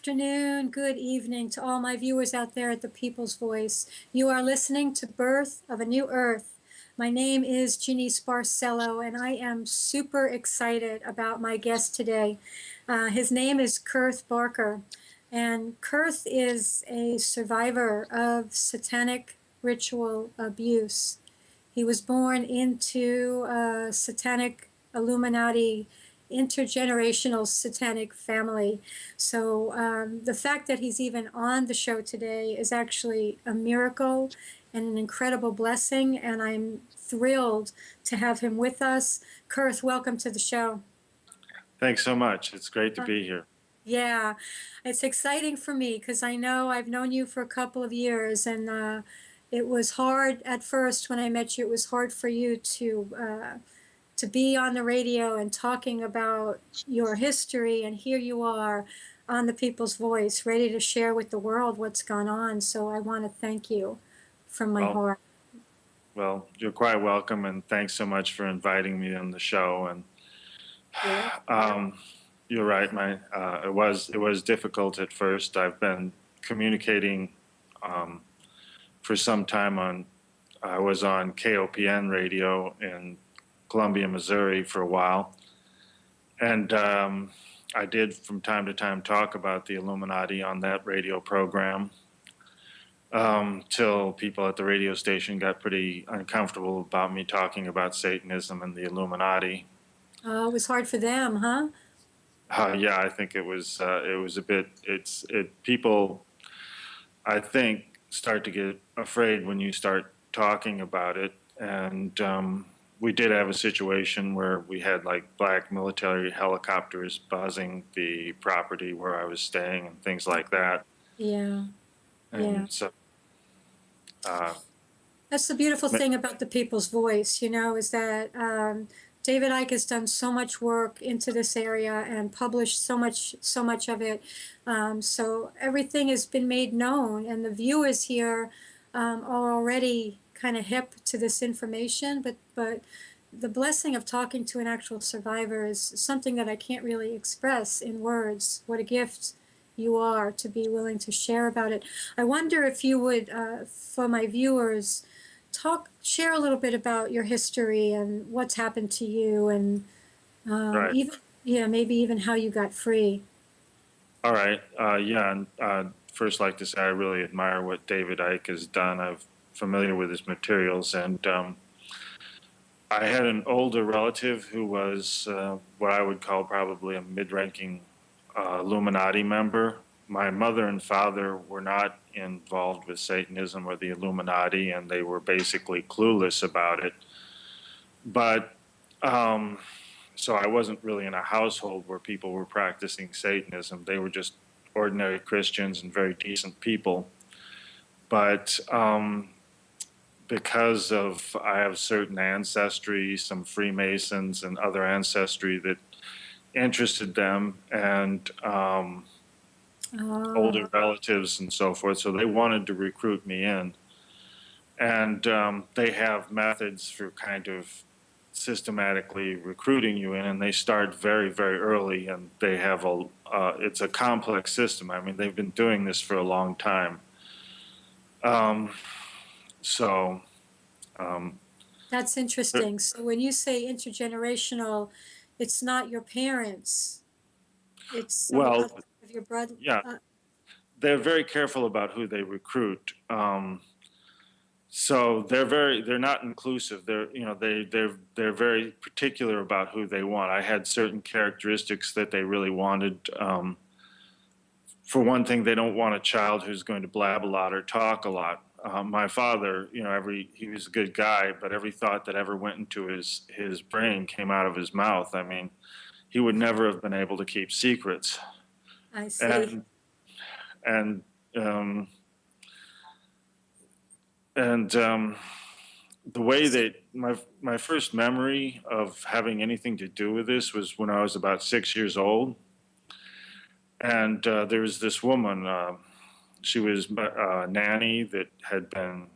afternoon, good evening to all my viewers out there at the People's Voice. You are listening to Birth of a New Earth. My name is Ginny Sparcello, and I am super excited about my guest today. His name is Kerth Barker, and Kerth is a survivor of satanic ritual abuse. He was born into a satanic Illuminati intergenerational satanic family. So the fact that he's even on the show today is actually a miracle and an incredible blessing, and I'm thrilled to have him with us. Kerth, welcome to the show. Thanks so much. It's great to be here. Yeah, it's exciting for me because I know I've known you for a couple of years, and it was hard at first when I met you. It was hard for you to be on the radio and talking about your history, and here you are on the People's Voice, ready to share with the world what's gone on. So I want to thank you from my heart. Well, you're quite welcome, and thanks so much for inviting me on the show. And you're right, it was difficult at first. I've been communicating for some time I was on KOPN radio in Columbia, Missouri for a while. And I did from time to time talk about the Illuminati on that radio program till people at the radio station got pretty uncomfortable about me talking about Satanism and the Illuminati. It was hard for them, huh? Yeah, I think it was a bit, people, I think, start to get afraid when you start talking about it. And we did have a situation where we had like black military helicopters buzzing the property where I was staying and things like that. Yeah. And so that's the beautiful thing about the People's Voice, you know, is that David Icke has done so much work into this area and published so much of it. So everything has been made known, and the viewers here are already kind of hip to this information, but the blessing of talking to an actual survivor is something that I can't really express in words. What a gift you are to be willing to share about it. I wonder if you would, for my viewers, share a little bit about your history and what's happened to you, and maybe even how you got free. All right. And first, like to say, I really admire what David Icke has done. I'm familiar with his materials, and I had an older relative who was what I would call probably a mid-ranking Illuminati member. My mother and father were not involved with Satanism or the Illuminati, and they were basically clueless about it. But so I wasn't really in a household where people were practicing Satanism. They were just ordinary Christians and very decent people. But because I have certain ancestry, some Freemasons and other ancestry that interested them, and older relatives and so forth, so they wanted to recruit me in. And they have methods for kind of systematically recruiting you in, and they start very, very early, and they have it's a complex system. I mean, they've been doing this for a long time. That's interesting. So when you say intergenerational, it's not your parents. It's of your brother. Yeah, they're very careful about who they recruit. So they're not inclusive. They're very particular about who they want. I had certain characteristics that they really wanted. For one thing, they don't want a child who's going to blab a lot or talk a lot. My father, he was a good guy, but every thought that ever went into his brain came out of his mouth. I mean, he would never have been able to keep secrets. I see. And the way that my first memory of having anything to do with this was when I was about 6 years old. And there was this woman, she was a nanny that had been,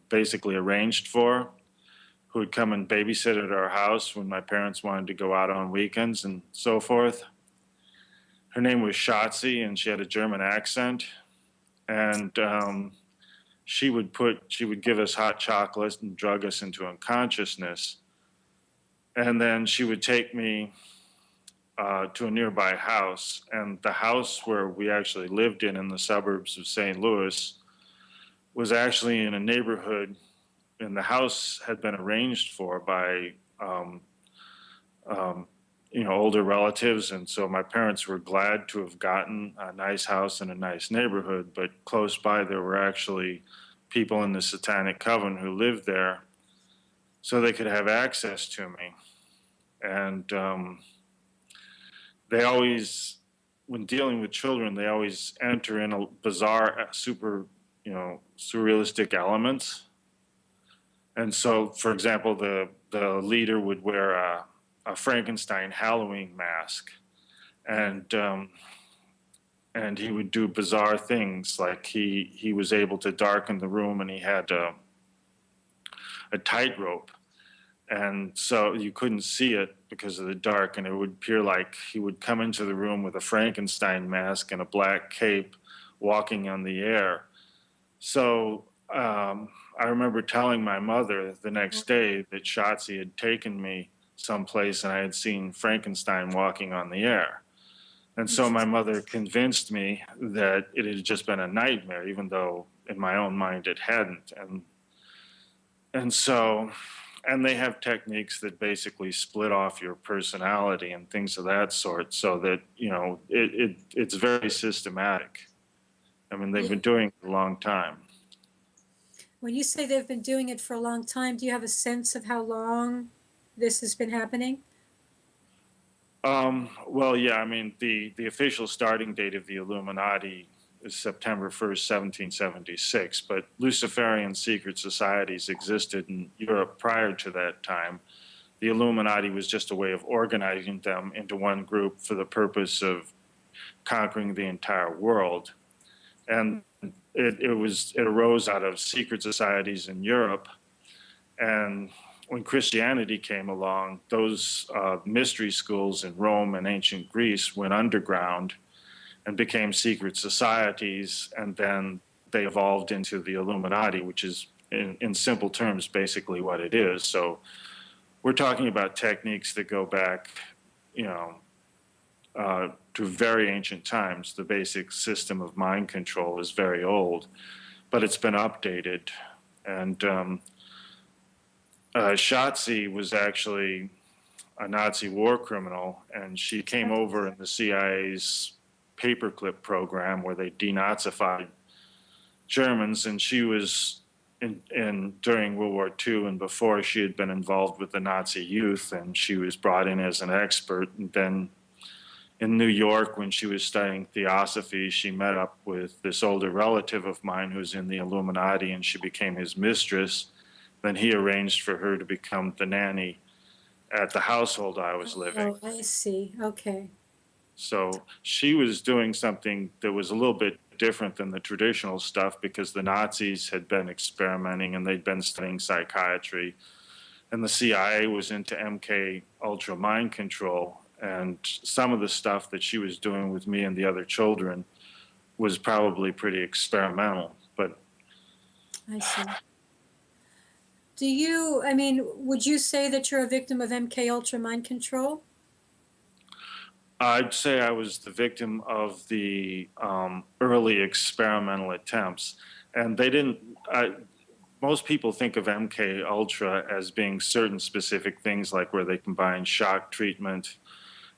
basically arranged for, who would come and babysit at our house when my parents wanted to go out on weekends and so forth. her name was Shotzi, and she had a German accent. And she would give us hot chocolate and drug us into unconsciousness. And then she would take me to a nearby house. And the house where we actually lived in the suburbs of St. Louis was actually in a neighborhood, and the house had been arranged for by um, older relatives. And so my parents were glad to have gotten a nice house in a nice neighborhood, but close by there were actually people in the Satanic Coven who lived there, so they could have access to me. And they always, when dealing with children, they always enter in a bizarre, super, surrealistic elements. And so, for example, the leader would wear a Frankenstein Halloween mask, and he would do bizarre things, like he was able to darken the room, and he had a tightrope, and so you couldn't see it because of the dark, and it would appear like he would come into the room with a Frankenstein mask and a black cape, walking on the air. So I remember telling my mother the next day that Shotzi had taken me someplace and I had seen Frankenstein walking on the air. And so my mother convinced me that it had just been a nightmare, even though in my own mind it hadn't. And they have techniques that basically split off your personality and things of that sort, so that, it's very systematic. I mean, they've Yeah. been doing it a long time. When you say they've been doing it for a long time, do you have a sense of how long this has been happening? Well, yeah, I mean, the official starting date of the Illuminati is September 1st, 1776, but Luciferian secret societies existed in Europe prior to that time. The Illuminati was just a way of organizing them into one group for the purpose of conquering the entire world. And it arose out of secret societies in Europe. And when Christianity came along, those mystery schools in Rome and ancient Greece went underground and became secret societies, and then they evolved into the Illuminati, which is, in simple terms, basically what it is. So we're talking about techniques that go back, to very ancient times. The basic system of mind control is very old, but it's been updated. And Shotzi was actually a Nazi war criminal, and she came over in the CIA's paperclip program where they denazified Germans, and she was during World War II and before, she had been involved with the Nazi youth, and she was brought in as an expert. And then in New York, when she was studying theosophy, she met up with this older relative of mine who's in the Illuminati, and she became his mistress. Then he arranged for her to become the nanny at the household I was living. Oh, I see. Okay. So she was doing something that was a little bit different than the traditional stuff, because the Nazis had been experimenting and they'd been studying psychiatry, and the CIA was into MK Ultra mind control. And some of the stuff that she was doing with me and the other children was probably pretty experimental. But I see. Would you say that you're a victim of MK Ultra mind control? I'd say I was the victim of the early experimental attempts, and they didn't. Most people think of MK Ultra as being certain specific things, like where they combine shock treatment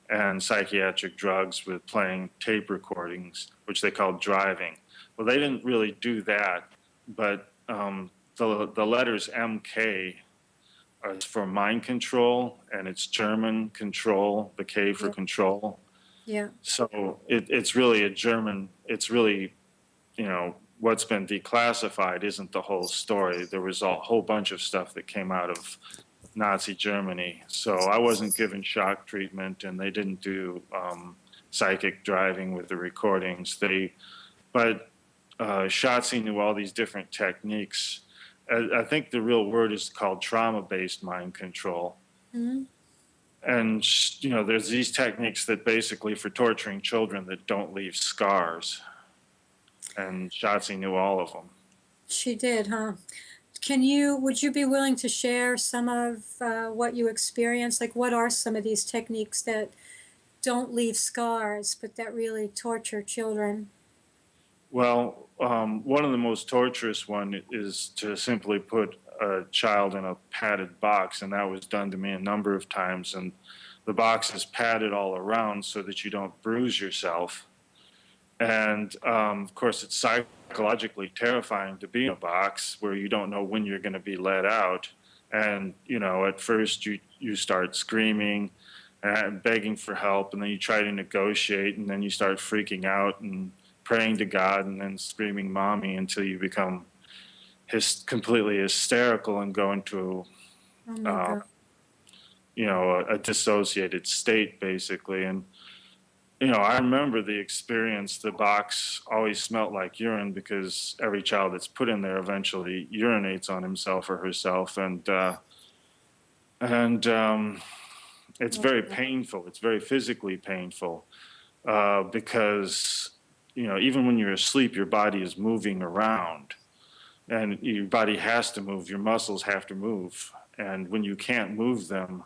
and psychiatric drugs with playing tape recordings, which they called driving. Well, they didn't really do that, but the letters MK are for mind control, and it's German control, the K for Yeah. control. Yeah. So it's really a German, it's really, what's been declassified isn't the whole story. There was a whole bunch of stuff that came out of Nazi Germany. So I wasn't given shock treatment, and they didn't do psychic driving with the recordings. But Shotzi knew all these different techniques. I think the real word is called trauma-based mind control. Hmm. And there's these techniques that basically for torturing children that don't leave scars, and Shotzi knew all of them. She did, huh? Would you be willing to share some of what you experienced? Like, what are some of these techniques that don't leave scars, but that really torture children? Well, one of the most torturous one is to simply put a child in a padded box, and that was done to me a number of times. And the box is padded all around so that you don't bruise yourself. And of course, it's psychologically terrifying to be in a box where you don't know when you're going to be let out. And at first you start screaming and begging for help, and then you try to negotiate, and then you start freaking out and praying to God, and then screaming "mommy" until you become completely hysterical and go into Oh my uh, God. a dissociated state, basically. And I remember the experience. The box always smelled like urine because every child that's put in there eventually urinates on himself or herself, and it's very painful. It's very physically painful because even when you're asleep, your body is moving around, and your body has to move. Your muscles have to move, and when you can't move them,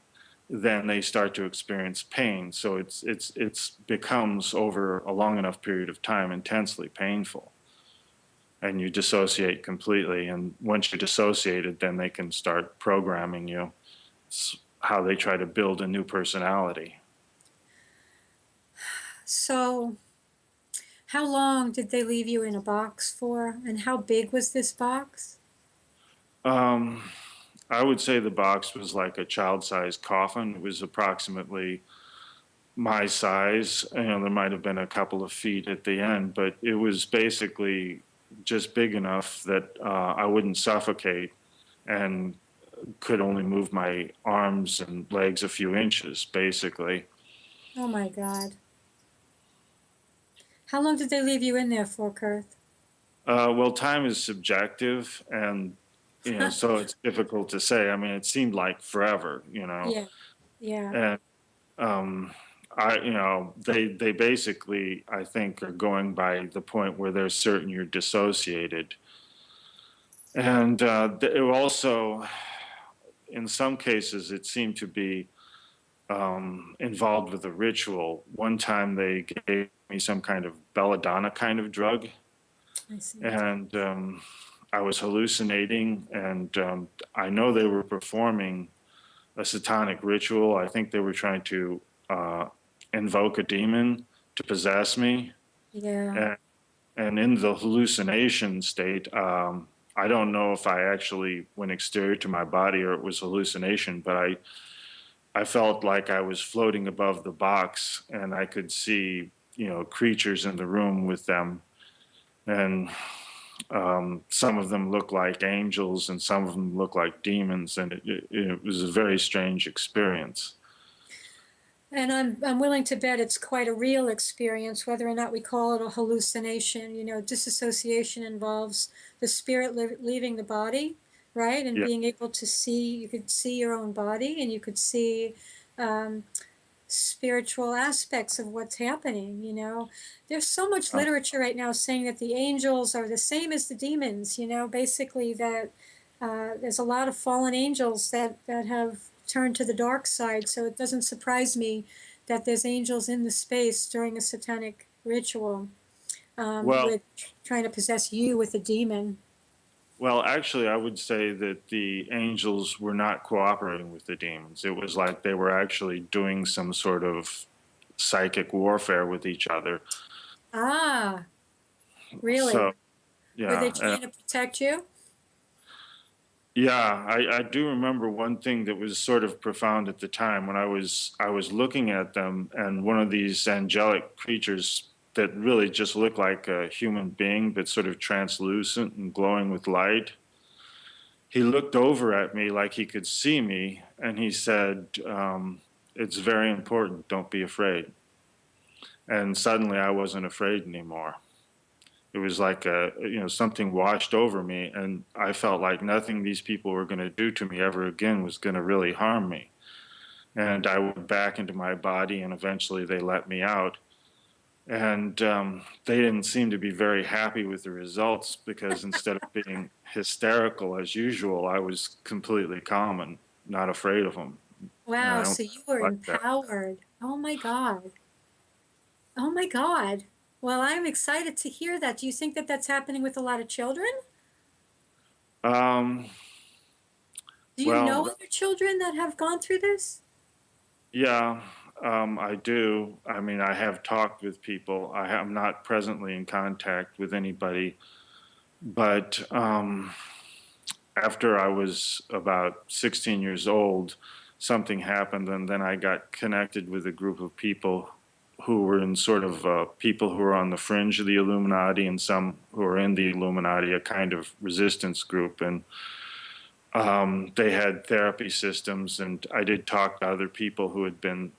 then they start to experience pain. So it's becomes over a long enough period of time intensely painful, and you dissociate completely. And once you're dissociated, then they can start programming you. It's how they try to build a new personality. So, how long did they leave you in a box for, and how big was this box? Um, I would say the box was like a child-sized coffin. It was approximately my size. There might have been a couple of feet at the end, but it was basically just big enough that I wouldn't suffocate and could only move my arms and legs a few inches, basically. Oh my God. How long did they leave you in there for, Kerth? Well, time is subjective, and so it's difficult to say. I mean, it seemed like forever, Yeah, yeah. and um, they basically, I think, are going by the point where they're certain you're dissociated, and it also, in some cases, it seemed to be involved with a ritual. One time, they gave me some kind of belladonna kind of drug, I see. and I was hallucinating, and I know they were performing a satanic ritual. I think they were trying to uh, invoke a demon to possess me, Yeah. and, and in the hallucination state, I don't know if I actually went exterior to my body or it was hallucination, but I felt like I was floating above the box, and I could see creatures in the room with them, and some of them look like angels and some of them look like demons, and it was a very strange experience. And I'm willing to bet it's quite a real experience, whether or not we call it a hallucination. Disassociation involves the spirit leaving the body, right? And Yeah. being able to see, you could see your own body, and you could see um, spiritual aspects of what's happening. There's so much Uh, literature right now saying that the angels are the same as the demons. Basically that there's a lot of fallen angels that have turned to the dark side. So it doesn't surprise me that there's angels in the space during a satanic ritual well, with trying to possess you with a demon. well, actually, I would say that the angels were not cooperating with the demons. It was like they were actually doing some sort of psychic warfare with each other. Ah, really? So, Were they yeah, trying to protect you? yeah, I do remember one thing that was sort of profound at the time when I was looking at them, and one of these angelic creatures that really just looked like a human being, but sort of translucent and glowing with light. He looked over at me like he could see me, and he said, "It's very important. Don't be afraid." And suddenly, I wasn't afraid anymore. It was like something washed over me, and I felt like nothing these people were going to do to me ever again was going to really harm me. and I went back into my body, and eventually they let me out. And they didn't seem to be very happy with the results because instead of being hysterical as usual, I was completely calm and not afraid of them. And I Wow, don't so you were like that. empowered. Oh my God. Oh my God. Well, I'm excited to hear that. Do you think that that's happening with a lot of children? Um, Do you know well, other children that have gone through this? yeah, I do. I mean, I have talked with people. I'm not presently in contact with anybody, but after I was about 16 years old, something happened, and then I got connected with a group of people who were in sort of people who were on the fringe of the Illuminati and some who were in the Illuminati, a kind of resistance group. And they had therapy systems, and I did talk to other people who had been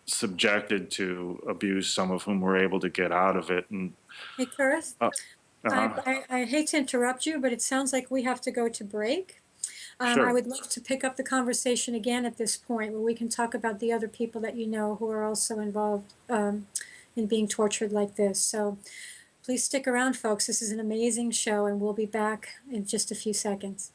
subjected to abuse, some of whom were able to get out of it. And Hey, Kerth, uh, I, uh, I hate to interrupt you, but it sounds like we have to go to break. I sure. would love to pick up the conversation again at this point where we can talk about the other people that you know who are also involved in being tortured like this. So please stick around, folks. This is an amazing show, and we'll be back in just a few seconds.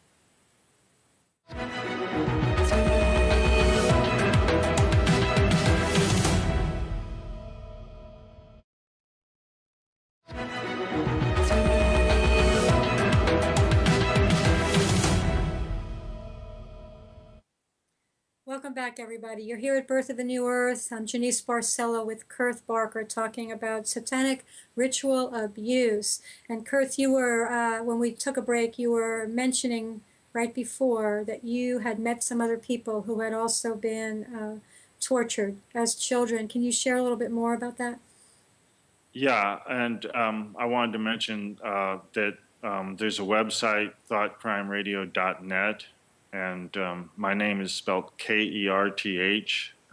Welcome back, everybody. You're here at Birth of the New Earth. I'm Janice Barcelo with Kerth Barker talking about satanic ritual abuse. And Kerth, you were, when we took a break, you were mentioning right before that you had met some other people who had also been tortured as children. Can you share a little bit more about that? Yeah, and I wanted to mention that there's a website, thoughtcrimeradio.net, and my name is spelled Kerth,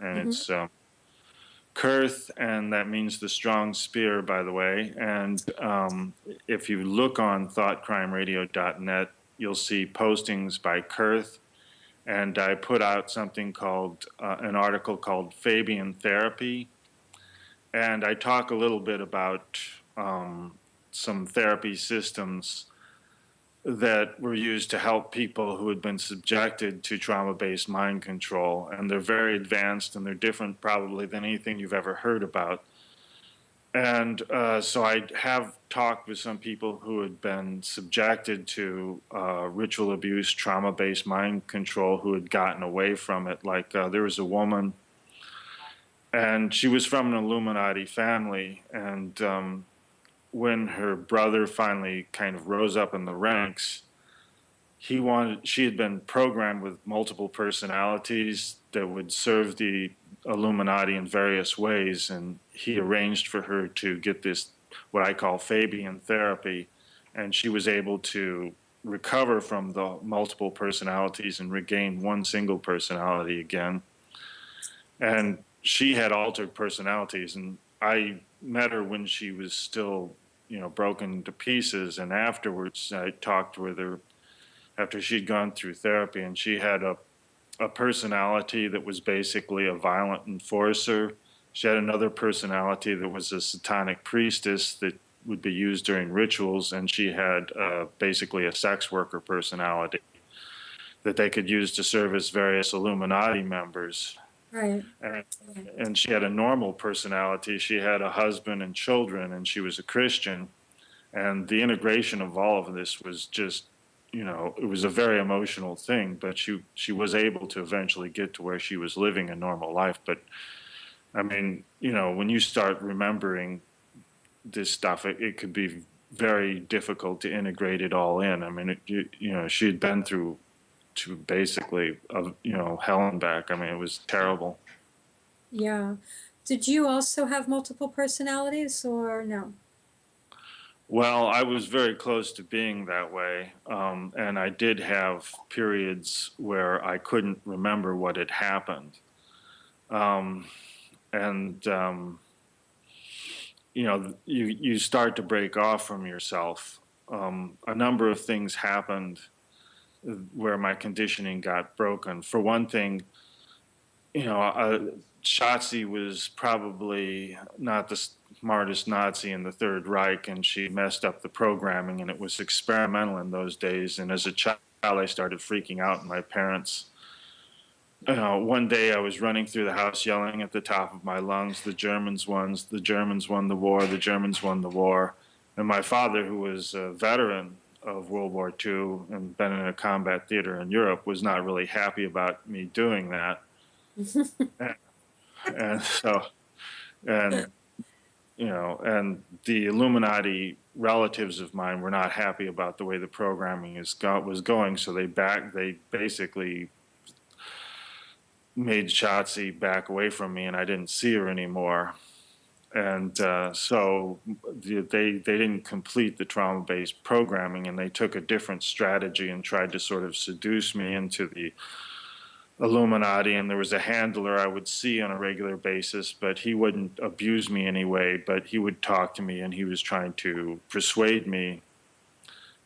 and Mm-hmm. it's Kerth, and that means the strong spear, by the way. And if you look on thoughtcrimeradio.net, you'll see postings by Kerth, and I put out something called an article called Fabian Therapy, and I talk a little bit about some therapy systems that were used to help people who had been subjected to trauma-based mind control. And they're very advanced, and they're different probably than anything you've ever heard about. And so I have talked with some people who had been subjected to ritual abuse, trauma-based mind control, who had gotten away from it. Like there was a woman, and she was from an Illuminati family, and when her brother finally kind of rose up in the ranks, she had been programmed with multiple personalities that would serve the Illuminati in various ways, and he arranged for her to get this, what I call Fabian therapy, and she was able to recover from the multiple personalities and regain one single personality again. And she had altered personalities, and I met her when she was still, broken to pieces. And afterwards, I talked with her after she'd gone through therapy, and she had a personality that was basically a violent enforcer. She had another personality that was a satanic priestess that would be used during rituals, and she had basically a sex worker personality that they could use to service various Illuminati members. Right. And, and she had a normal personality. She had a husband and children, and she was a Christian. And the integration of all of this was just, it was a very emotional thing. But she was able to eventually get to where she was living a normal life. But I mean, when you start remembering this stuff, it could be very difficult to integrate it all in. I mean, she had been through to basically, hell and back. I mean, it was terrible. Yeah. Did you also have multiple personalities or no? Well, I was very close to being that way, and I did have periods where I couldn't remember what had happened. Um, and you start to break off from yourself. A number of things happened where my conditioning got broken. For one thing, you know, Shotzi was probably not the smartest Nazi in the Third Reich, and she messed up the programming, and it was experimental in those days. And as a child, I started freaking out, and my parents. One day I was running through the house yelling at the top of my lungs, "The Germans won! The Germans won the war! The Germans won the war!" And my father, who was a veteran of World War II and been in a combat theater in Europe, was not really happy about me doing that. And so, and and the Illuminati relatives of mine were not happy about the way the programming was going. So they basically made Shotzi back away from me, and I didn't see her anymore. And so they didn't complete the trauma-based programming, and they took a different strategy and tried to sort of seduce me into the Illuminati. And there was a handler I would see on a regular basis, but he wouldn't abuse me anyway, but he would talk to me, and he was trying to persuade me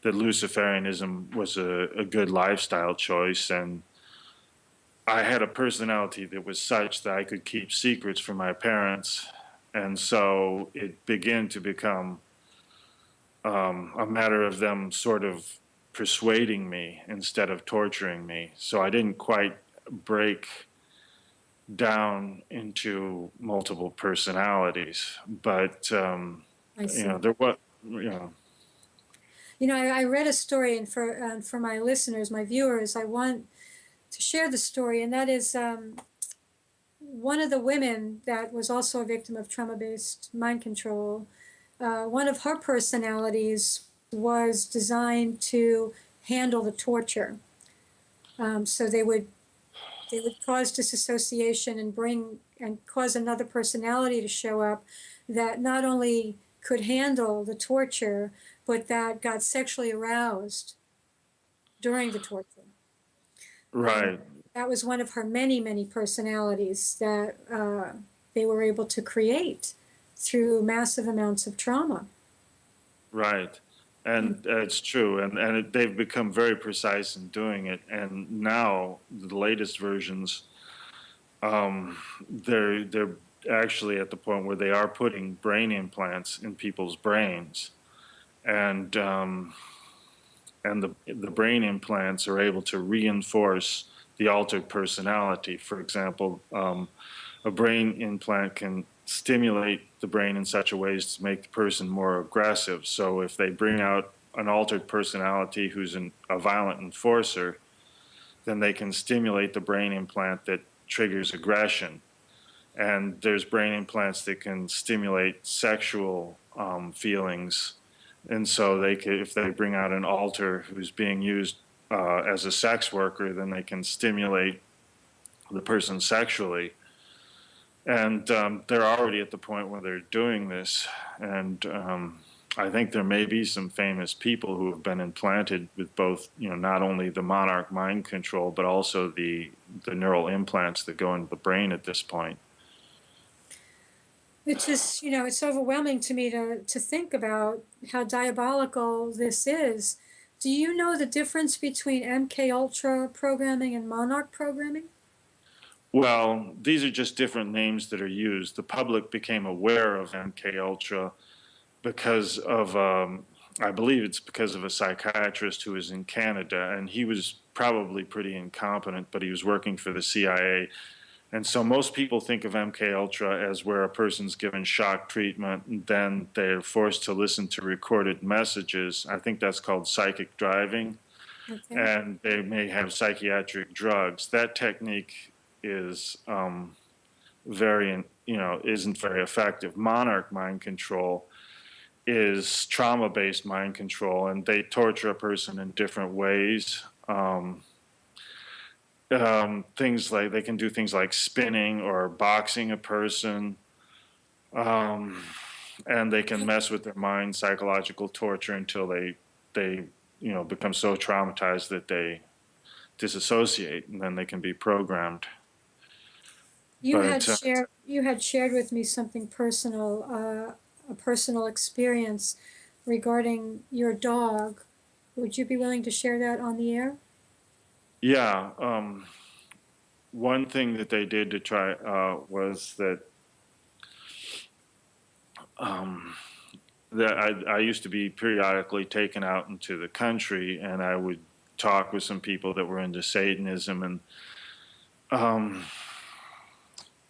that Luciferianism was a good lifestyle choice. And I had a personality that was such that I could keep secrets from my parents. And so it began to become a matter of them sort of persuading me instead of torturing me. So I didn't quite break down into multiple personalities, but I see. there was, you know, I read a story, and for my listeners, my viewers, I want to share the story, and that is one of the women that was also a victim of trauma-based mind control. One of her personalities was designed to handle the torture. So they would cause disassociation and cause another personality to show up that not only could handle the torture, but that got sexually aroused during the torture. And right, that was one of her many, many personalities that they were able to create through massive amounts of trauma. right. And it's true, they've become very precise in doing it. And now the latest versions, they're actually at the point where they are putting brain implants in people's brains, and the brain implants are able to reinforce the altered personality. For example, a brain implant can stimulate the brain in such a way as to make the person more aggressive. So if they bring out an altered personality who's a violent enforcer, then they can stimulate the brain implant that triggers aggression. And there's brain implants that can stimulate sexual feelings. And so if they bring out an alter who's being used as a sex worker, then they can stimulate the person sexually. And they're already at the point where they're doing this. And I think there may be some famous people who have been implanted with both, not only the monarch mind control, but also the neural implants that go into the brain at this point. It's just, it's overwhelming to me to think about how diabolical this is. Do you know the difference between MK Ultra programming and Monarch programming? Well, these are just different names that are used. The public became aware of MK Ultra because of, I believe it's because of a psychiatrist who was in Canada, and he was probably pretty incompetent, but he was working for the CIA. And so most people think of MK Ultra as where a person's given shock treatment and then they're forced to listen to recorded messages. I think that's called psychic driving. Okay. And they may have psychiatric drugs. That technique is isn't very effective. Monarch mind control is trauma-based mind control, and they torture a person in different ways. Things like they can do things like spinning or boxing a person, um, and they can mess with their mind, psychological torture until they become so traumatized that they disassociate, and then they can be programmed. But You had shared with me something personal, a personal experience regarding your dog. Would you be willing to share that on the air? yeah, one thing that they did to try was that um, that I used to be periodically taken out into the country, and I would talk with some people that were into Satanism. And um,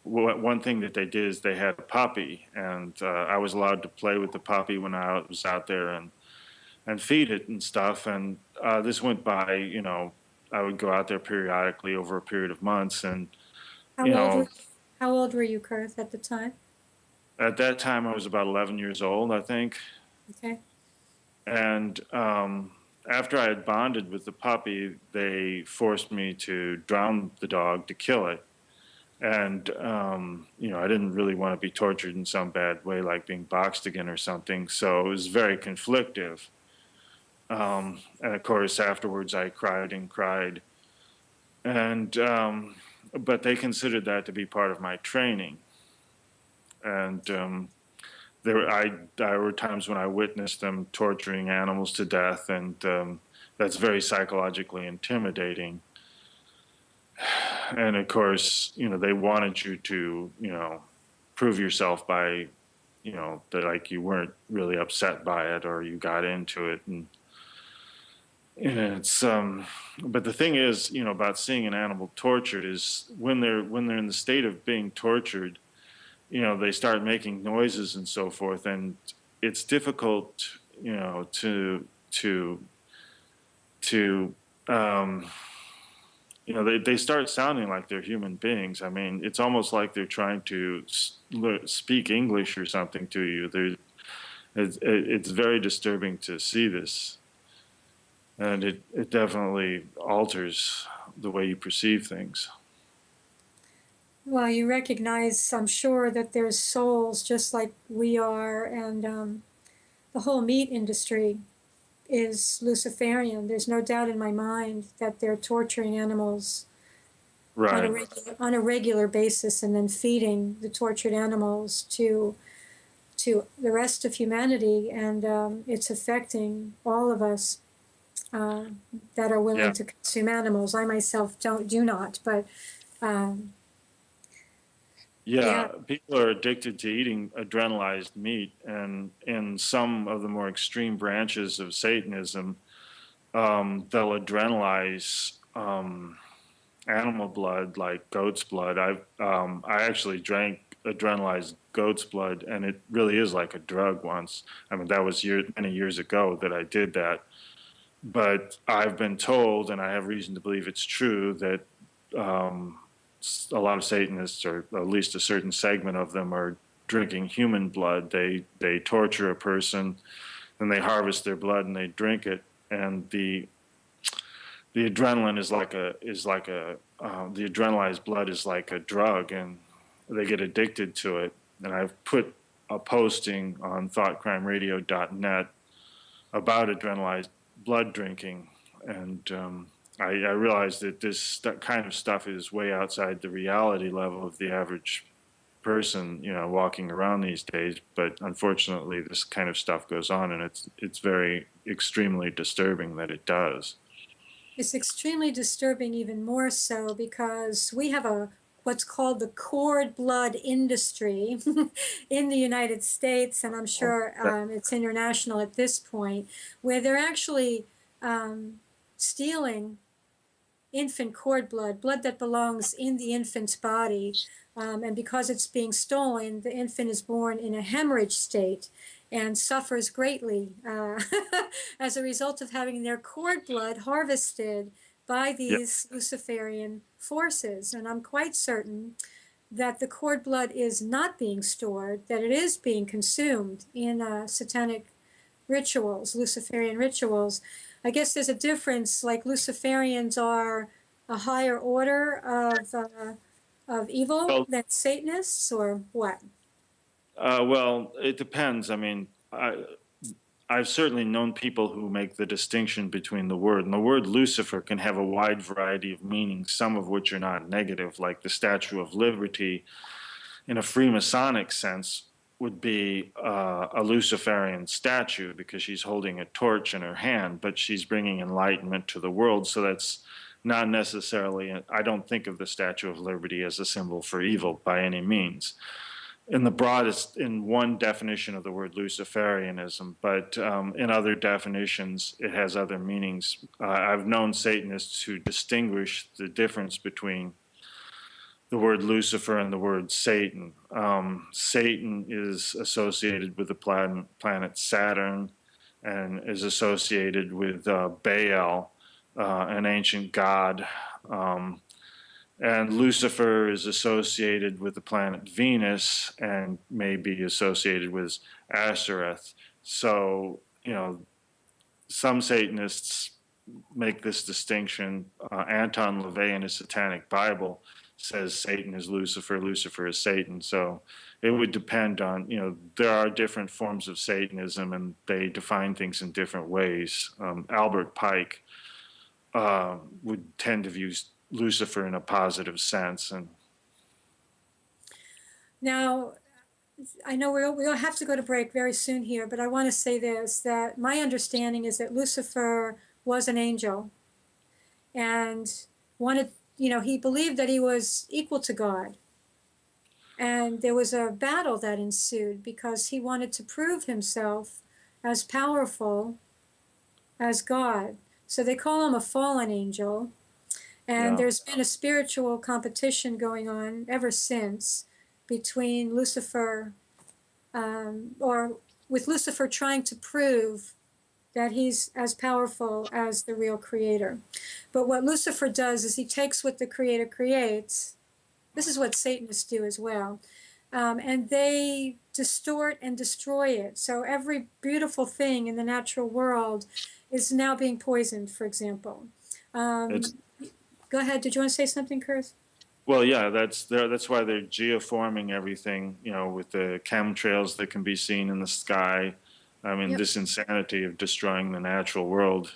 one thing that they did is they had a puppy, and I was allowed to play with the puppy when I was out there and feed it and stuff. And this went by, I would go out there periodically over a period of months, and How you old know, were how old were you, Kerth, at the time? at that time I was about 11 years old, I think. Okay. And after I had bonded with the puppy, they forced me to drown the dog to kill it. And, I didn't really want to be tortured in some bad way, like being boxed again or something. So it was very conflictive. And of course, afterwards, I cried and cried. And, but they considered that to be part of my training. And there were times when I witnessed them torturing animals to death, and that's very psychologically intimidating. And of course, they wanted you to, prove yourself by, that like you weren't really upset by it or you got into it, and it's but the thing is, about seeing an animal tortured is when they're in the state of being tortured, they start making noises and so forth, and it's difficult, to um, they start sounding like they're human beings. I mean, it's almost like they're trying to speak English or something to you. It's very disturbing to see this, and it definitely alters the way you perceive things. Well, you recognize, I'm sure, that there's souls just like we are, and the whole meat industry is Luciferian. There's no doubt in my mind that they're torturing animals Right. on a regular basis and then feeding the tortured animals to the rest of humanity, and it's affecting all of us uh, that are willing Yeah. to consume animals. I myself do not, but um, Yeah, yeah, people are addicted to eating adrenalized meat, and in some of the more extreme branches of Satanism, they'll adrenalize animal blood, like goat's blood. I actually drank adrenalized goat's blood, and it really is like a drug. Once, I mean, that was many years ago that I did that. But I've been told, and I have reason to believe it's true, that um, a lot of Satanists, or at least a certain segment of them, are drinking human blood. They torture a person, and they harvest their blood and they drink it. And the adrenaline the adrenalized blood is like a drug, and they get addicted to it. And I've put a posting on thoughtcrimeradio.net about adrenalized blood drinking, and I realized that kind of stuff is way outside the reality level of the average person, walking around these days. But unfortunately, this kind of stuff goes on, and it's very extremely disturbing that it does. it's extremely disturbing, even more so because we have what's called the cord blood industry in the United States, and I'm sure it's international at this point, where they're actually stealing infant cord blood, blood that belongs in the infant's body. And because it's being stolen, the infant is born in a hemorrhage state and suffers greatly as a result of having their cord blood harvested by Yeah, these Luciferian forces. And I'm quite certain that the cord blood is not being stored, that it is being consumed in satanic rituals, Luciferian rituals. I guess there's a difference, like Luciferians are a higher order of evil well, than Satanists, or what? well, it depends. I mean, I've certainly known people who make the distinction between the word, and the word Lucifer can have a wide variety of meanings, some of which are not negative, like the Statue of Liberty in a Freemasonic sense would be a Luciferian statue because she's holding a torch in her hand, but she's bringing enlightenment to the world. So that's not necessarily, I don't think of the Statue of Liberty as a symbol for evil by any means. In the broadest, in one definition of the word Luciferianism, but in other definitions, it has other meanings. I've known Satanists who distinguish the difference between the word Lucifer and the word Satan. Satan is associated with the planet Saturn and is associated with Baal, an ancient god. And Lucifer is associated with the planet Venus and may be associated with Ashereth. So, some Satanists make this distinction. Anton LaVey in his Satanic Bible says Satan is Lucifer, Lucifer is Satan. So it would depend on, there are different forms of Satanism and they define things in different ways. Albert Pike would tend to view Lucifer in a positive sense. And Now, I know we'll have to go to break very soon here, but I want to say this, that my understanding is that Lucifer was an angel and wanted, he believed that he was equal to God. And there was a battle that ensued because he wanted to prove himself as powerful as God. So they call him a fallen angel. And there's been a spiritual competition going on ever since between Lucifer, or with Lucifer trying to prove that he's as powerful as the real creator. But what Lucifer does is he takes what the creator creates. This is what Satanists do as well. And they distort and destroy it. So every beautiful thing in the natural world is now being poisoned, for example. Go ahead. Did you want to say something, Kerth? Well, yeah, that's why they're geoforming everything, with the chemtrails that can be seen in the sky. I mean, this insanity of destroying the natural world.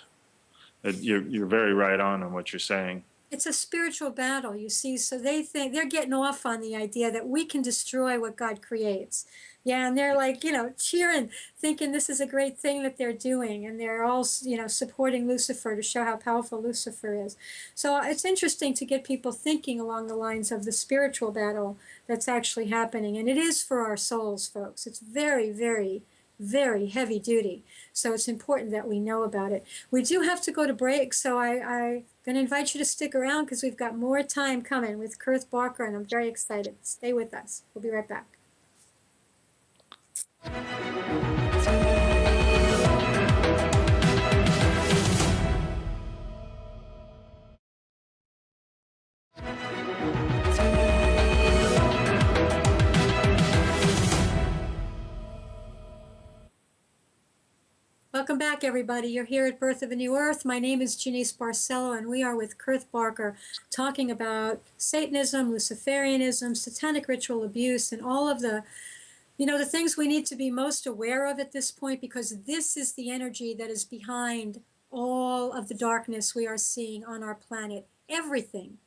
You're very right on what you're saying. It's a spiritual battle, you see. So they think they're getting off on the idea that we can destroy what God creates. Yeah, and they're like, cheering, thinking this is a great thing that they're doing. And they're all, supporting Lucifer to show how powerful Lucifer is. So it's interesting to get people thinking along the lines of the spiritual battle that's actually happening. And it is for our souls, folks. It's very, very, very heavy duty. So it's important that we know about it. We do have to go to break, so I'm going to invite you to stick around because we've got more time coming with Kerth Barker, and I'm very excited. Stay with us. We'll be right back. Welcome back, everybody. You're here at Birth of a New Earth. My name is Janice Barcelo, and we are with Kerth Barker talking about Satanism, Luciferianism, satanic ritual abuse, and all of the, the things we need to be most aware of at this point, because this is the energy that is behind all of the darkness we are seeing on our planet. Everything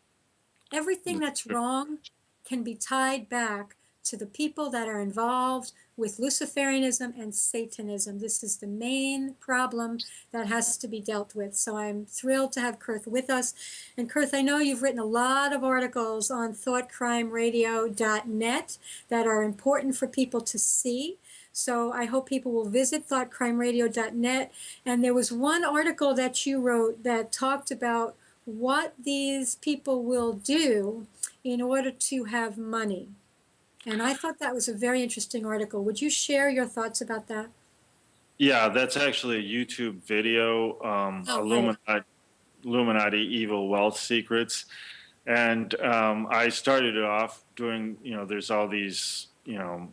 that's wrong can be tied back to the people that are involved with Luciferianism and Satanism. This is the main problem that has to be dealt with. So I'm thrilled to have Kerth with us. And Kerth, I know you've written a lot of articles on thoughtcrimeradio.net that are important for people to see. So I hope people will visit thoughtcrimeradio.net. And there was one article that you wrote that talked about what these people will do in order to have money. And I thought that was a very interesting article. Would you share your thoughts about that? Yeah, that's actually a YouTube video, Illuminati Evil Wealth Secrets. And I started it off doing, there's all these, New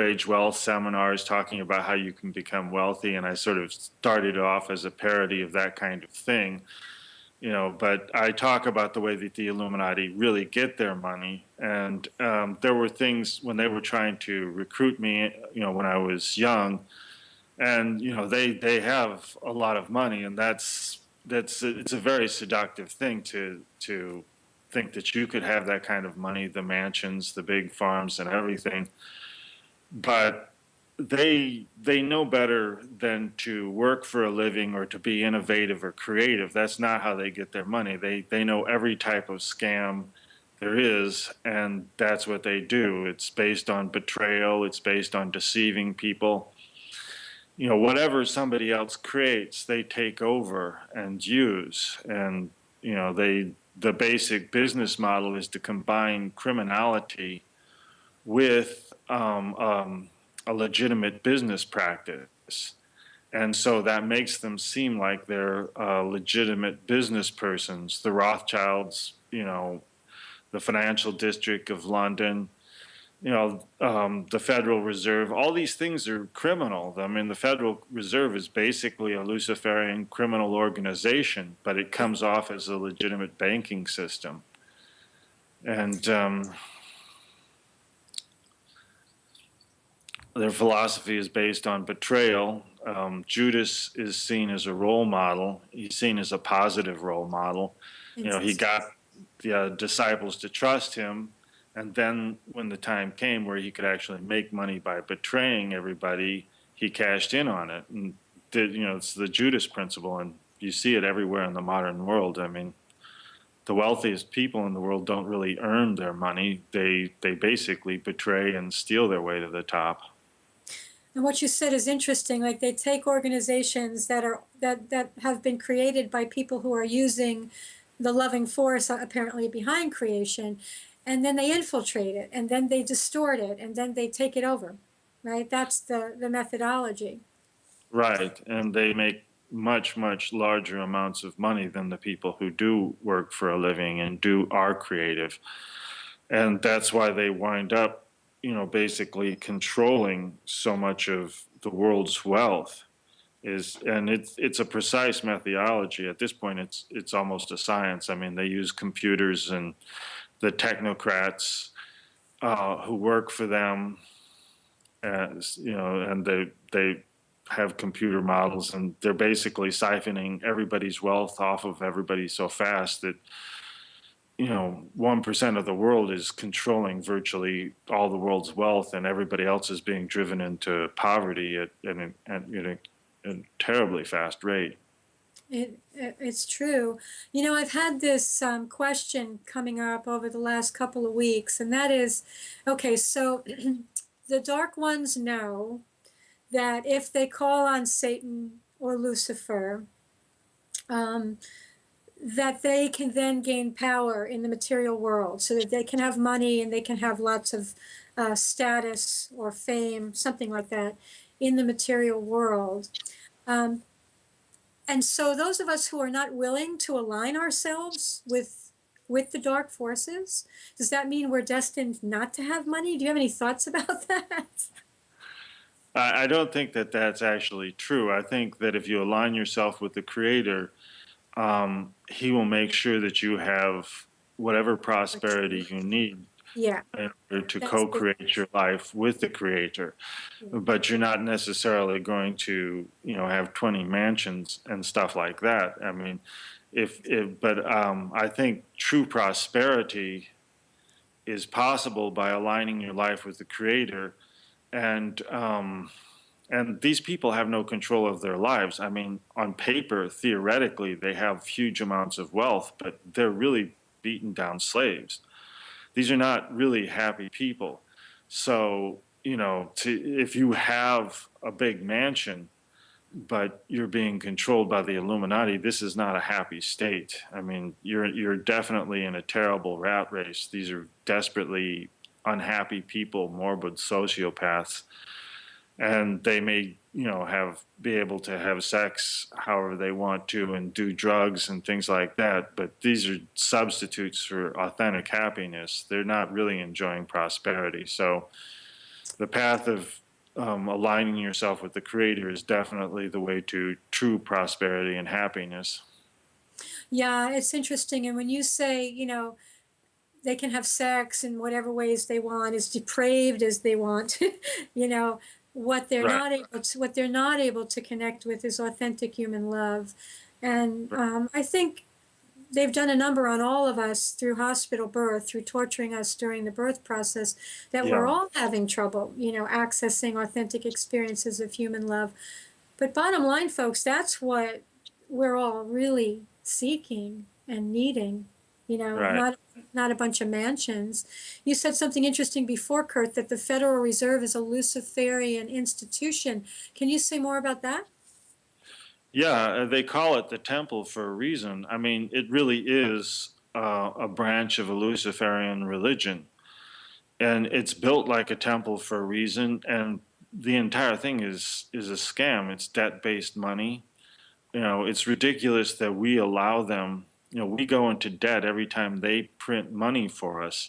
Age wealth seminars talking about how you can become wealthy. And I sort of started off as a parody of that kind of thing. But I talk about the way that the Illuminati really get their money. And there were things when they were trying to recruit me, when I was young, and, they have a lot of money, and it's a very seductive thing to think that you could have that kind of money, the mansions, the big farms and everything. But they know better than to work for a living or to be innovative or creative. That's not how they get their money. They know every type of scam there is, and that's what they do. It's based on betrayal. It's based on deceiving people. You know, whatever somebody else creates, they take over and use. And you know, the basic business model is to combine criminality with a legitimate business practice. And so that makes them seem like they're legitimate business persons. The Rothschilds, you know, the financial district of London, you know, the Federal Reserve, all these things are criminal. I mean, the Federal Reserve is basically a Luciferian criminal organization, but it comes off as a legitimate banking system. And their philosophy is based on betrayal. Judas is seen as a role model. He's seen as a positive role model. You know, he got the disciples to trust him, and then when the time came where he could actually make money by betraying everybody, he cashed in on it. And did, you know, it's the Judas principle, and you see it everywhere in the modern world. I mean, the wealthiest people in the world don't really earn their money. They basically betray and steal their way to the top. And what you said is interesting. Like they take organizations that have been created by people who are using the loving force apparently behind creation, and then they infiltrate it, and then they distort it, and then they take it over. Right? That's the methodology. Right, and they make much, much larger amounts of money than the people who do work for a living and are creative. And that's why they wind up, you know, basically controlling so much of the world's wealth. And it's a precise methodology. At this point, it's almost a science. I mean, they use computers, and the technocrats who work for them, as you know, and they have computer models, and they're basically siphoning everybody's wealth off of everybody so fast that, you know, 1% of the world is controlling virtually all the world's wealth, and everybody else is being driven into poverty at a terribly fast rate. It's true. You know, I've had this question coming up over the last couple of weeks, and that is, okay, so the dark ones know that if they call on Satan or Lucifer, that they can then gain power in the material world, so that they can have money and they can have lots of status or fame, something like that, in the material world. And so those of us who are not willing to align ourselves with the dark forces, does that mean we're destined not to have money? Do you have any thoughts about that? I don't think that that's actually true. I think that if you align yourself with the Creator, He will make sure that you have whatever prosperity you need Yeah, in order to that's the, co-create your life with the Creator. yeah. But you're not necessarily going to, you know, have 20 mansions and stuff like that. I mean, but I think true prosperity is possible by aligning your life with the Creator, and these people have no control of their lives. I mean, on paper, theoretically, they have huge amounts of wealth, but they're really beaten down slaves. These are not really happy people. So, you know, if you have a big mansion, but you're being controlled by the Illuminati, this is not a happy state. I mean, you're definitely in a terrible rat race. These are desperately unhappy people, morbid sociopaths, and they may, you know, be able to have sex however they want to and do drugs and things like that. But these are substitutes for authentic happiness. They're not really enjoying prosperity. So the path of aligning yourself with the Creator is definitely the way to true prosperity and happiness. Yeah, it's interesting. And when you say, you know, they can have sex in whatever ways they want, as depraved as they want, you know, Right. what they're not able to connect with is authentic human love. And I think they've done a number on all of us through hospital birth, through torturing us during the birth process, that we're Yeah, all having trouble, accessing authentic experiences of human love. But bottom line, folks, that's what we're all really seeking and needing, right. not a bunch of mansions. You said something interesting before, Kerth, that the Federal Reserve is a Luciferian institution. Can you say more about that? Yeah, they call it the temple for a reason. I mean, it really is a branch of a Luciferian religion, and it's built like a temple for a reason. And the entire thing is a scam. It's debt-based money. It's ridiculous that we allow them. We go into debt every time they print money for us.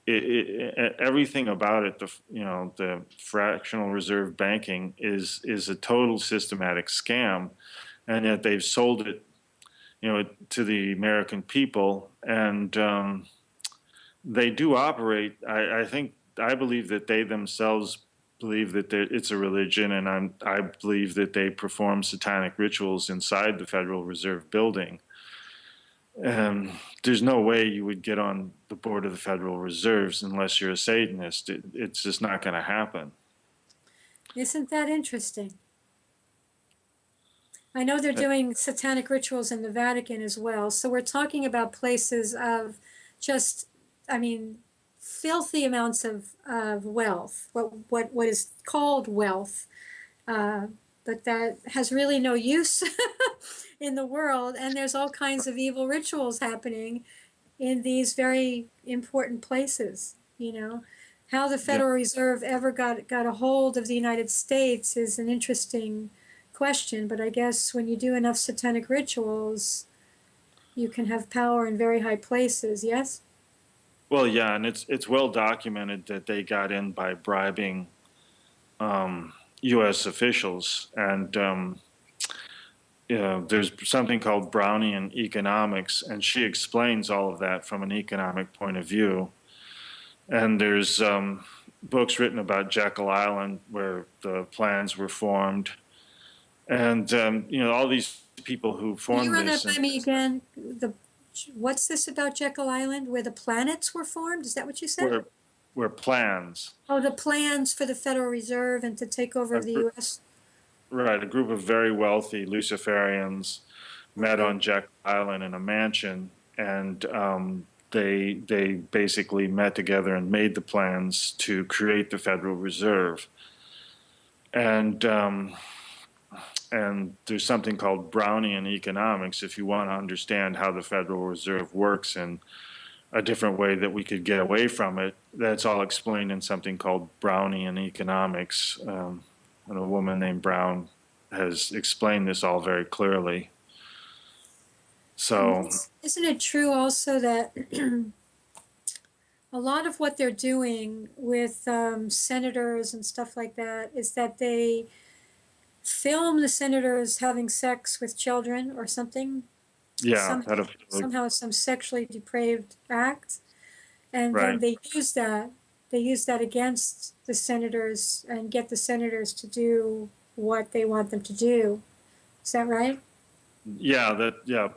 Everything about it, the fractional reserve banking is a total systematic scam, and yet they've sold it, to the American people, and they do operate. I believe that they themselves believe that it's a religion, and I believe that they perform satanic rituals inside the Federal Reserve building. And there's no way you would get on the board of the Federal Reserves unless you're a Satanist. It's just not going to happen. Isn't that interesting? I know they're doing satanic rituals in the Vatican as well. So we're talking about places of just, I mean, filthy amounts of wealth, what is called wealth, uh, but that has really no use in the world. And there's all kinds of evil rituals happening in these very important places. How the Yeah. Federal Reserve ever got a hold of the United States is an interesting question, but I guess when you do enough satanic rituals, you can have power in very high places, yes? Well, yeah, and it's well documented that they got in by bribing U.S. officials, and there's something called Brownian economics, and she explains all of that from an economic point of view. And there's books written about Jekyll Island where the plans were formed, and all these people who Can you formed run that this, by and me again? What's this about Jekyll Island, where the planets were formed? Is that what you said? were plans. Oh, the plans for the Federal Reserve and to take over A, the gr- U.S. right, a group of very wealthy Luciferians met Okay. on Jekyll Island in a mansion, and they basically met together and made the plans to create the Federal Reserve. And there's something called Brownian economics if you want to understand how the Federal Reserve works and a different way that we could get away from it. That's all explained in something called Brownian economics. And a woman named Brown has explained this all very clearly. And So, isn't it true also that a lot of what they're doing with senators and stuff like that is that they film the senators having sex with children or something, yeah, somehow some sexually depraved act, and then right. they use that against the senators and get the senators to do what they want them to do. Is that right? Yeah,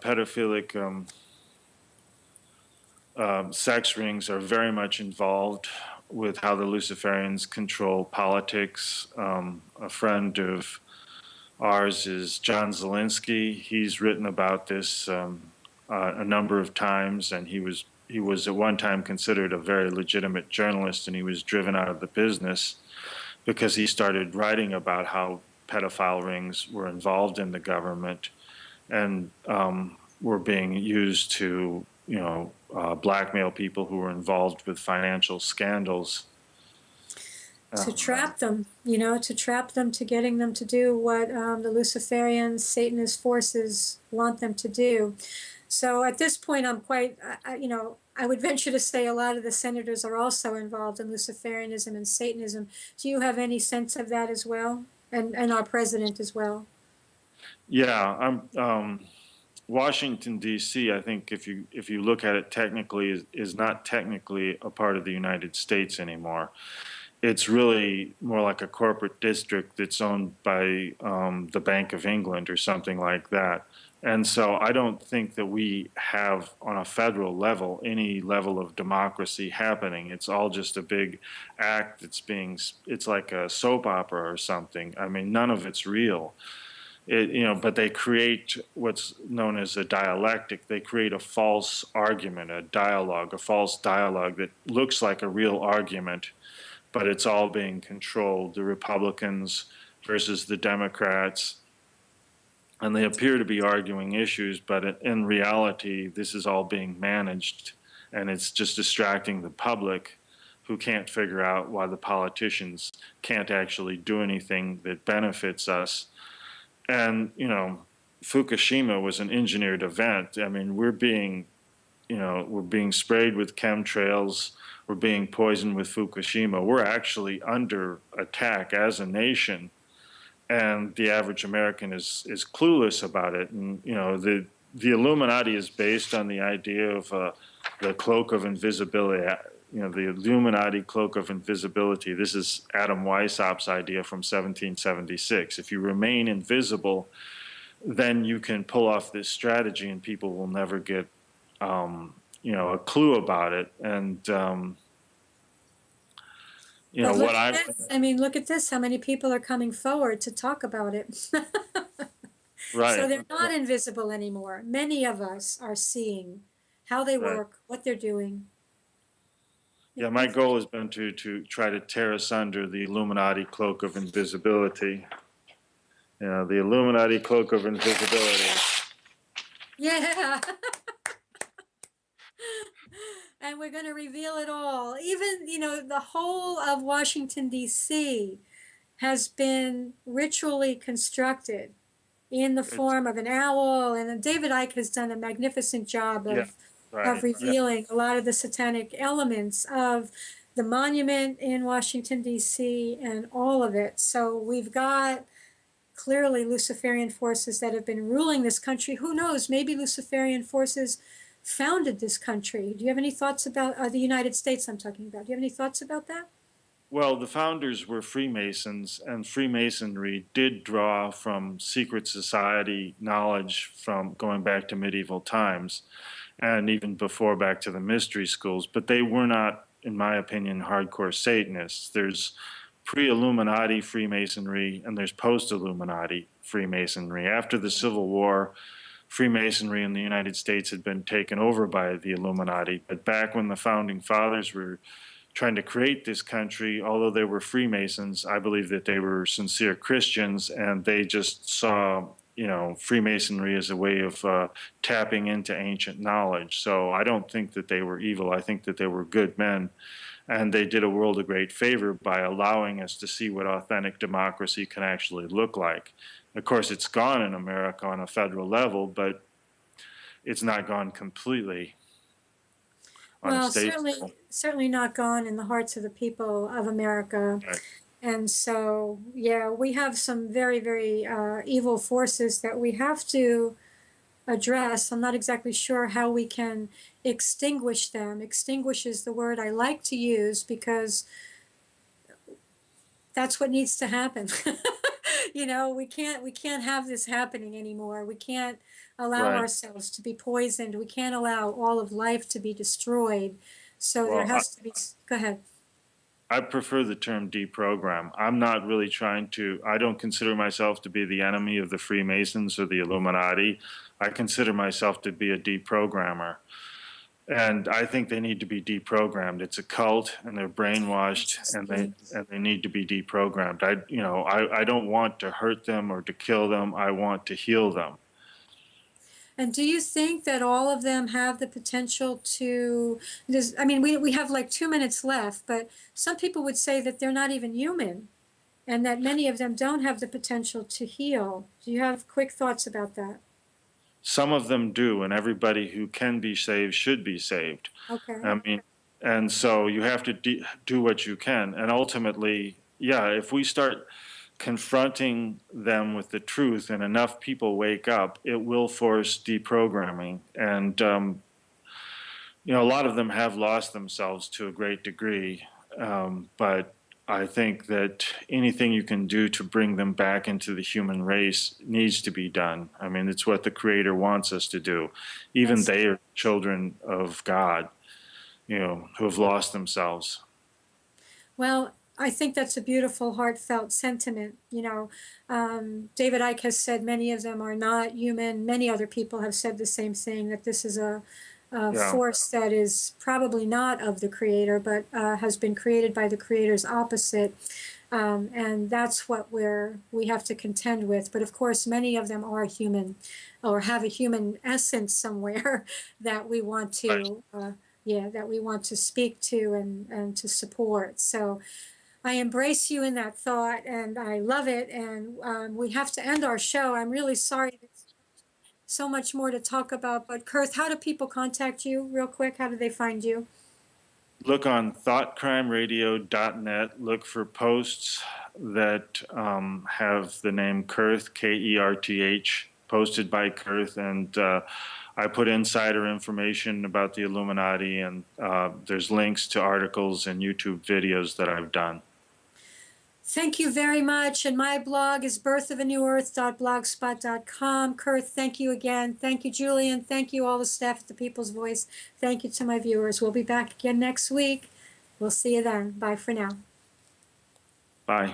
pedophilic sex rings are very much involved with how the Luciferians control politics. A friend of ours is John Zelensky. He's written about this a number of times, and he was at one time considered a very legitimate journalist, and he was driven out of the business because he started writing about how pedophile rings were involved in the government and were being used to, blackmail people who were involved with financial scandals. To Uh, trap them, to trap them, to getting them to do what the Luciferian Satanist forces want them to do. So at this point, I'm quite, I would venture to say a lot of the senators are also involved in Luciferianism and Satanism. Do you have any sense of that as well? And our president as well? yeah, Washington D.C. I think if you look at it technically is not technically a part of the United States anymore. it's really more like a corporate district that's owned by the Bank of England or something like that. And so I don't think that we have, on a federal level, any level of democracy happening. It's all just a big act that's it's like a soap opera or something. I mean, none of it's real. But they create what's known as a dialectic. They create a false argument, a false dialogue that looks like a real argument, but it's all being controlled. The Republicans versus the Democrats, and they appear to be arguing issues, but in reality, this is all being managed, and it's just distracting the public who can't figure out why the politicians can't actually do anything that benefits us. And, Fukushima was an engineered event. I mean, we're being sprayed with chemtrails. We're being poisoned with Fukushima. We're actually under attack as a nation, and the average American is clueless about it. And the Illuminati is based on the idea of the cloak of invisibility. The Illuminati cloak of invisibility. This is Adam Weishaupt's idea from 1776. If you remain invisible, then you can pull off this strategy, and people will never get a clue about it. And But look what at I this. I mean, look at this. How many people are coming forward to talk about it? So right, they're not invisible anymore. Many of us are seeing how they right. work, what they're doing. Yeah, my goal has been to try to tear asunder the Illuminati cloak of invisibility. The Illuminati cloak of invisibility. Yeah. And we're going to reveal it all. Even, the whole of Washington, D.C. has been ritually constructed in the It's form of an owl. And David Icke has done a magnificent job yeah, of right, yeah, revealing a lot of the satanic elements of the monument in Washington, D.C., and all of it. So we've got clearly Luciferian forces that have been ruling this country. Who knows? Maybe Luciferian forces founded this country. Do you have any thoughts about the United States I'm talking about? Do you have any thoughts about that? Well, the founders were Freemasons, and Freemasonry did draw from secret society knowledge from going back to medieval times and even before back to the mystery schools. But they were not, in my opinion, hardcore Satanists. There's pre-Illuminati Freemasonry and there's post-Illuminati Freemasonry. After the Civil War, Freemasonry in the United States had been taken over by the Illuminati. But back when the founding fathers were trying to create this country, although they were Freemasons, I believe that they were sincere Christians, and they just saw, Freemasonry as a way of tapping into ancient knowledge. So I don't think that they were evil. I think that they were good men, and they did a world a great favor by allowing us to see what authentic democracy can actually look like. Of course, it's gone in America on a federal level, but it's not gone completely on a Well, state certainly, level. certainly not gone in the hearts of the people of America. Right. And so, yeah, we have some very, very evil forces that we have to address. I'm not exactly sure how we can extinguish them. Extinguish is the word I like to use because that's what needs to happen. We can't have this happening anymore. We can't allow Right. ourselves to be poisoned. We can't allow all of life to be destroyed. So there Well, has to be, go ahead. I prefer the term deprogram. I'm not really I don't consider myself to be the enemy of the Freemasons or the Illuminati. I consider myself to be a deprogrammer. And I think they need to be deprogrammed. It's a cult, and they're brainwashed, and they need to be deprogrammed. I don't want to hurt them or to kill them. I want to heal them. And do you think that all of them have the potential to, I mean, we have like 2 minutes left, but some people would say that they're not even human and that many of them don't have the potential to heal. Do you have quick thoughts about that? Some of them do, and everybody who can be saved should be saved. Okay. I mean, and so you have to do what you can. And ultimately, yeah, if we start confronting them with the truth and enough people wake up, it will force deprogramming. And, a lot of them have lost themselves to a great degree. But I think that anything you can do to bring them back into the human race needs to be done. I mean, it's what the Creator wants us to do. Even Yes. they are children of God, who have lost themselves. Well, I think that's a beautiful, heartfelt sentiment. David Icke has said many of them are not human. Many other people have said the same thing, that this is a Yeah. force that is probably not of the Creator, but has been created by the Creator's opposite. And that's what we have to contend with. But of course, many of them are human, or have a human essence somewhere that we want Right. to, that we want to speak to and to support. So I embrace you in that thought, and I love it. And we have to end our show. I'm really sorry. There's so much more to talk about. But Kerth, how do people contact you, real quick? How do they find you? Look on thoughtcrimeradio.net. Look for posts that have the name Kerth, Kerth, posted by Kerth, and I put insider information about the Illuminati, and there's links to articles and YouTube videos that I've done. Thank you very much. And my blog is birthofanewearth.blogspot.com. Kerth, thank you again. Thank you, Julian. Thank you, all the staff at the People's Voice. Thank you to my viewers. We'll be back again next week. We'll see you then. Bye for now. Bye.